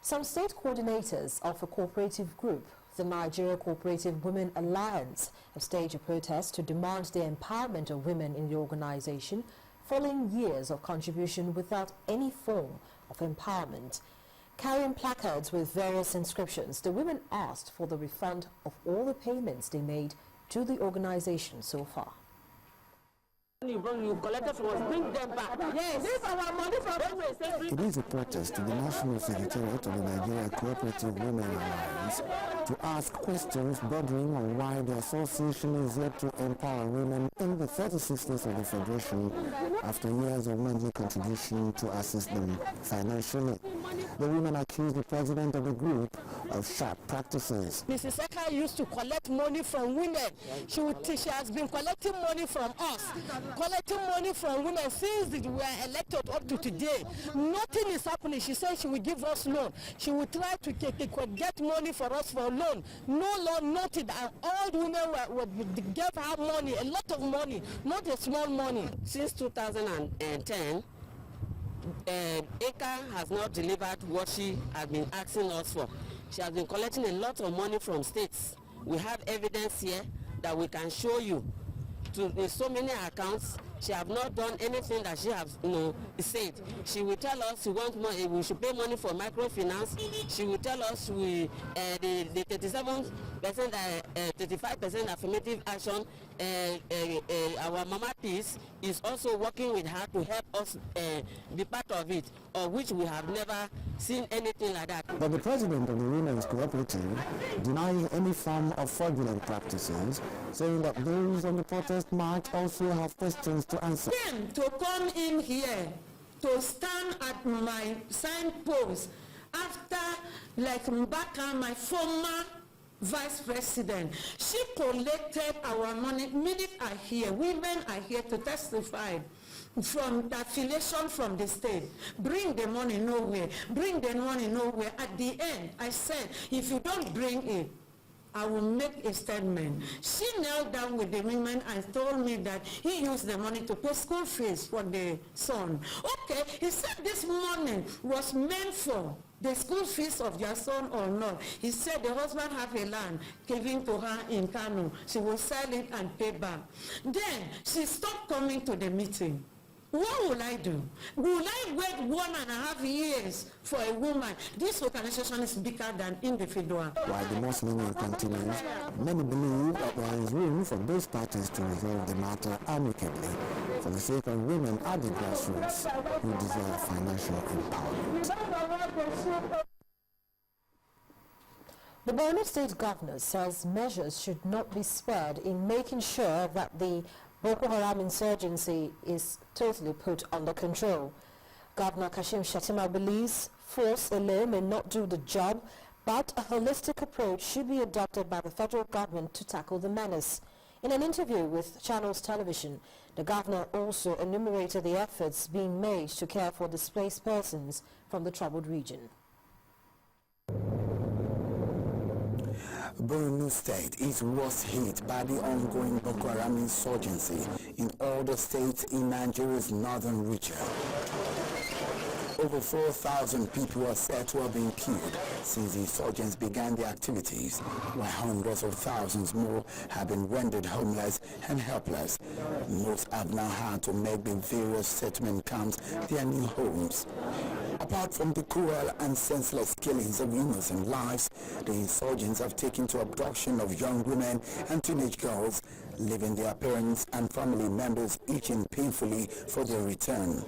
Some state coordinators of a cooperative group, the Nigeria Cooperative Women Alliance, have staged a protest to demand the empowerment of women in the organization following years of contribution without any form of empowerment. Carrying placards with various inscriptions, the women asked for the refund of all the payments they made to the organization so far. You collected from us, bring them back. Yes, this is our money from It is a protest to the National Secretariat of the Nigeria Cooperative Women Alliance to ask questions bordering on why the association is yet to empower women in the 36 states of the Federation after years of monthly contribution to assist them financially. The women accuse the president of the group of sharp practices. Mrs. Eka used to collect money from women. She has been collecting money from us, collecting money from women since we were elected up to today. Nothing is happening. She said she will give us loan. She will try to get money for us for loan. No loan, nothing. And all the women gave her money, a lot of money, not a small money. Since 2010, Eka has not delivered what she has been asking us for. She has been collecting a lot of money from states. We have evidence here that we can show you. In so many accounts, she have not done anything that she has, said. She will tell us she wants money, we should pay money for microfinance. She will tell us the 37%, 35% affirmative action. Our Mama Peace is also working with her to help us be part of it, of which we have never seen anything like that. But the president of the Women's Cooperative denies any form of fraudulent practices, saying that those on the protest march also have questions to answer. To come in here, to stand at my signpost after, like Mbaka, my former vice president, she collected our money. Minute are here, women are here to testify from the affiliation from the state. Bring the money nowhere, bring the money nowhere. At the end, I said, if you don't bring it, I will make a statement. She knelt down with the women and told me that he used the money to pay school fees for the son. Okay, he said this money was meant for the school fees of their son or not. He said the husband have a land given to her in Kano. She will sell it and pay back. Then she stopped coming to the meeting. What will I do? Will I wait 1.5 years for a woman? This organization is bigger than individual. While the Muslim continues, many believe that there is room for both parties to resolve the matter amicably for the sake of women at the grassroots who desire financial empowerment. The Borno State Governor says measures should not be spared in making sure that the Boko Haram insurgency is totally put under control. Governor Kashim Shettima believes force alone may not do the job, but a holistic approach should be adopted by the federal government to tackle the menace. In an interview with Channels Television, the governor also enumerated the efforts being made to care for displaced persons from the troubled region. Borno State is worst hit by the ongoing Boko Haram insurgency in all the states in Nigeria's northern region. Over 4,000 people are said to have been killed since the insurgents began their activities, while hundreds of thousands more have been rendered homeless and helpless. Most have now had to make the various settlement camps their new homes. Apart from the cruel and senseless killings of innocent lives, the insurgents have taken to abduction of young women and teenage girls, leaving their parents and family members itching painfully for their return.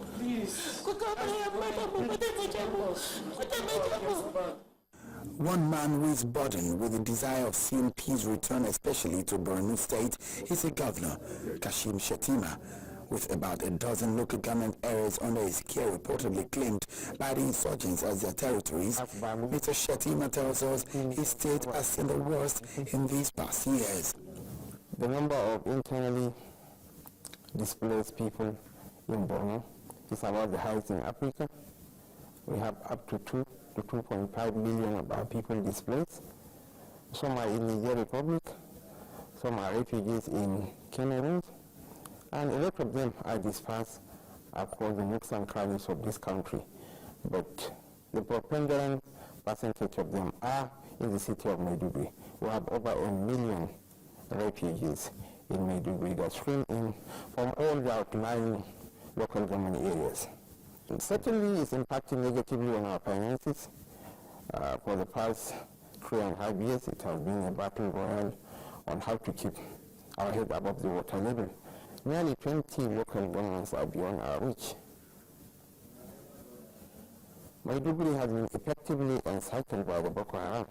One man who is burdened with the desire of seeing peace return, especially to Borno State, is the governor, Kashim Shettima. With about a dozen local government areas under his care reportedly claimed by the insurgents as their territories, Mr. Shettima tells us his state has seen the worst in these past years. The number of internally displaced people in Borno is about the highest in Africa. We have up to 2 to 2.5 million of our people displaced. Some are in Niger Republic, some are refugees in Cameroon, and a lot of them are dispersed across the nooks and crannies of this country. But the preponderant percentage of them are in the city of Maiduguri. We have over 1 million refugees in Maiduguri that stream in from all the outlying local government areas. Certainly, it's impacting negatively on our finances. For the past 3.5 years, it has been a battle royal on how to keep our head above the water level. Nearly 20 local governments are beyond our reach. Maiduguri has been effectively encircled by the Boko Haram.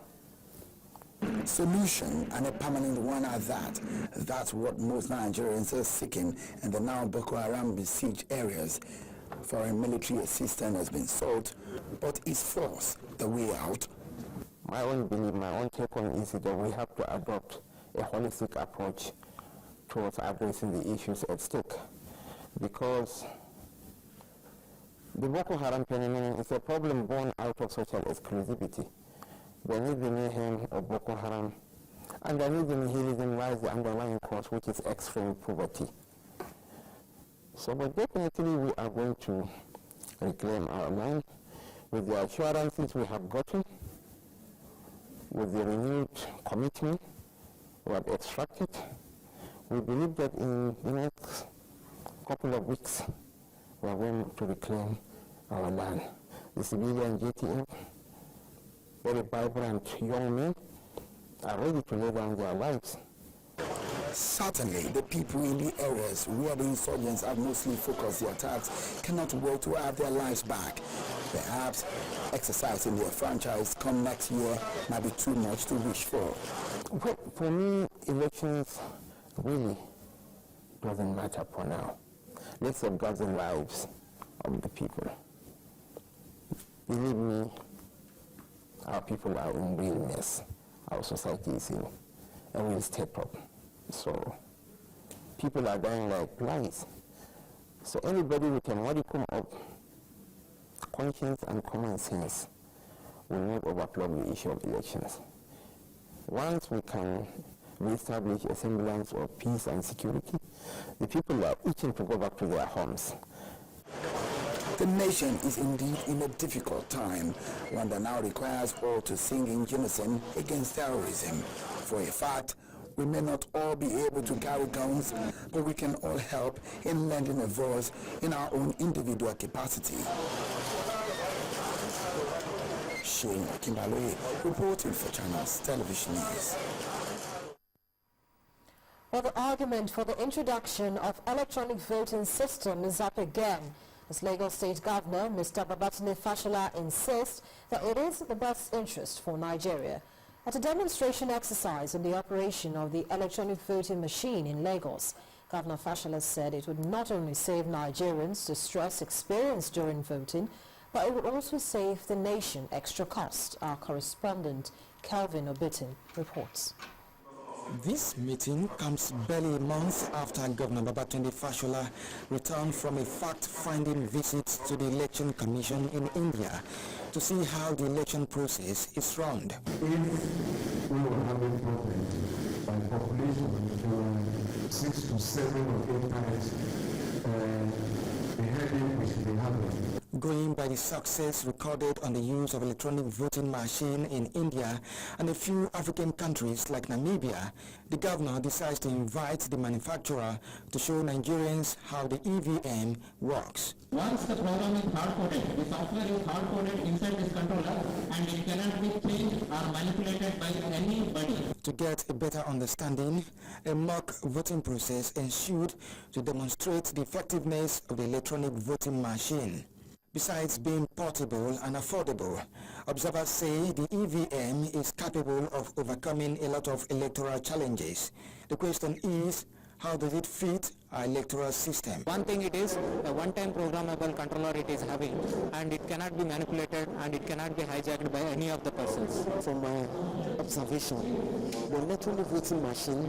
Solution, and a permanent one at that. That's what most Nigerians are seeking in the now Boko Haram besieged areas. Foreign military assistance has been sought, but is force the way out? My own belief, my own take on is that we have to adopt a holistic approach towards addressing the issues at stake, because the Boko Haram phenomenon is a problem born out of social exclusivity. Beneath the mayhem of Boko Haram, underneath the nihilism lies the underlying cause, which is extreme poverty. So, but definitely we are going to reclaim our land with the assurances we have gotten, with the renewed commitment we have extracted. We believe that in the next couple of weeks, we are going to reclaim our land. The civilian JTF, very vibrant young men, are ready to lay down their lives. Certainly, the people in the areas where the insurgents have mostly focused their attacks cannot wait to have their lives back. Perhaps exercising their franchise come next year might be too much to wish for. Well, for me, elections really doesn't matter for now. Let's safeguard the lives of the people. Believe me, our people are in real mess. Our society is in a real step up. So people are dying like flies. So anybody with a modicum of conscience and common sense will not overflow the issue of elections. Once we can reestablish a semblance of peace and security, the people are itching to go back to their homes. The nation is indeed in a difficult time, one that now requires all to sing in unison against terrorism. For a fact, we may not all be able to carry guns, but we can all help in lending a voice in our own individual capacity. Shane Kimbaloye, reporting for Channels Television News. Well, the argument for the introduction of electronic voting system is up again, as Lagos State Governor Mr. Fashola insists that it is in the best interest for Nigeria. At a demonstration exercise in the operation of the electronic voting machine in Lagos, Governor Fashola said it would not only save Nigerians the stress experienced during voting, but it would also save the nation extra cost. Our correspondent Kelvin Obitin reports. This meeting comes barely a month after Governor Fashola returned from a fact-finding visit to the Election Commission in India to see how the election process is run. If we were having problems by population 6 to 7 or 8 times the headache we should be having. Going by the success recorded on the use of electronic voting machine in India and a few African countries like Namibia, the governor decides to invite the manufacturer to show Nigerians how the EVM works. Once the program is hard-coded, the software is hard-coded inside this controller and it cannot be changed or manipulated by anybody. To get a better understanding, a mock voting process ensued to demonstrate the effectiveness of the electronic voting machine. Besides being portable and affordable, observers say the EVM is capable of overcoming a lot of electoral challenges. The question is, how does it fit our electoral system? One thing it is, a one-time programmable controller it is having, and it cannot be manipulated and it cannot be hijacked by any of the persons. From my observation, the electronic voting machine,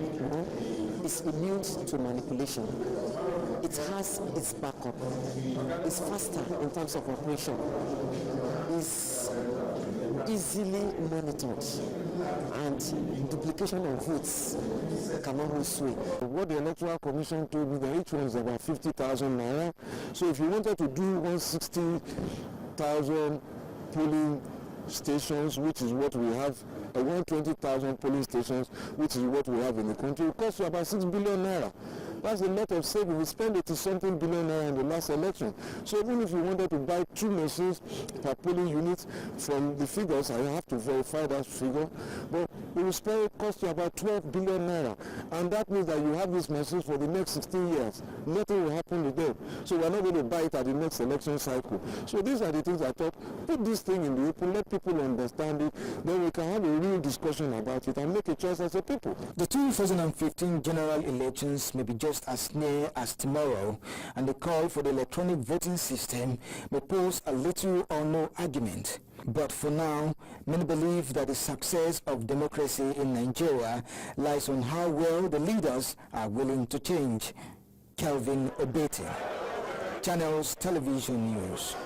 is immune to manipulation. It has its backup. It's faster in terms of operation. It's easily monitored, and duplication of votes cannot hold sway. What the Electoral Commission told me, that each one is about 50,000 naira. So if you wanted to do 160,000 polling stations, which is what we have, 120,000 polling stations, which is what we have in the country, will cost you about 6 billion naira. That's a lot of saving. We spent 80-something billion naira in the last election. So even if you wanted to buy 2 machines per polling unit, from the figures, I have to verify that figure, but it will cost you about 12 billion naira. And that means that you have these machines for the next 16 years. Nothing will happen with them. So we're not going to buy it at the next election cycle. So these are the things I thought, put this thing in the open, let people understand it, then we can have a real discussion about it and make a choice as a people. The 2015 general elections may be just as near as tomorrow, and the call for the electronic voting system may pose a little or no argument. But for now, many believe that the success of democracy in Nigeria lies on how well the leaders are willing to change. Kelvin Obeti, Channels Television News.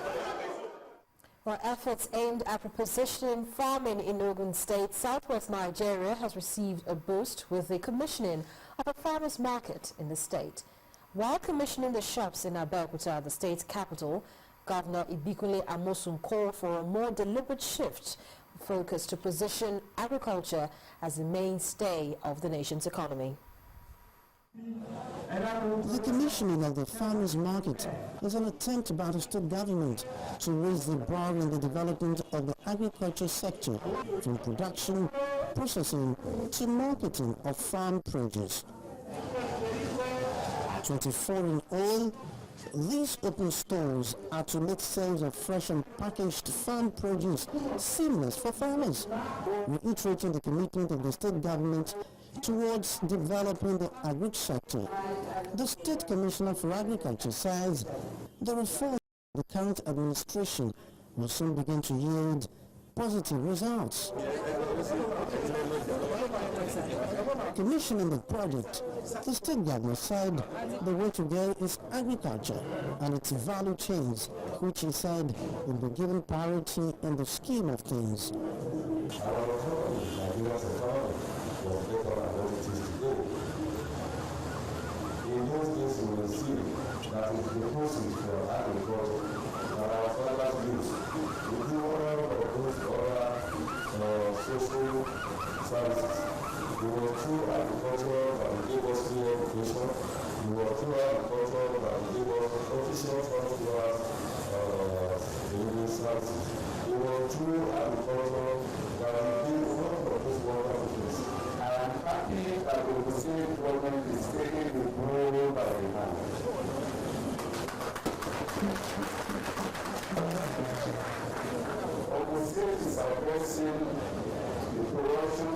Well, efforts aimed at repositioning farming in Ogun State, southwest Nigeria, has received a boost with the commissioning of a farmers' market in the state. While commissioning the shops in Abeokuta, the state's capital, Governor Ibikunle Amosun called for a more deliberate shift focus to position agriculture as the mainstay of the nation's economy. The commissioning of the farmers' market is an attempt by the state government to raise the bar in the development of the agriculture sector, from production, processing to marketing of farm produce. 24 in all, these open stores are to make sales of fresh and packaged farm produce seamless for farmers, reiterating the commitment of the state government towards developing the agri sector. The State Commissioner for Agriculture says the reform of the current administration will soon begin to yield positive results. Commissioning the project, the state government said the way to go is agriculture and its value chains, which he said will be given priority in the scheme of things. In those days, we will see that if the process for agriculture that our fathers use, we do all of those other social services. We were through agriculture that will give us free education. We were through agriculture that will give us official transfers, delivery services. We were through agriculture that will give all of those wonderful things. I am happy that the state government is taking the role by the hand. Ogun State is addressing the corruption.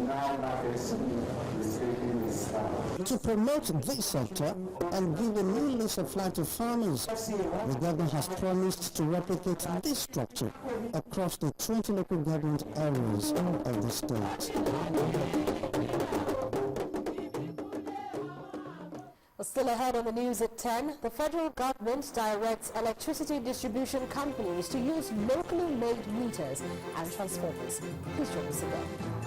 Now marketing is taking its stand. To promote this sector and give a new lease of life to farmers, the government has promised to replicate this structure across the 20 local government areas of the state. Still ahead on the news at 10, the federal government directs electricity distribution companies to use locally made meters and transformers. Please join us again.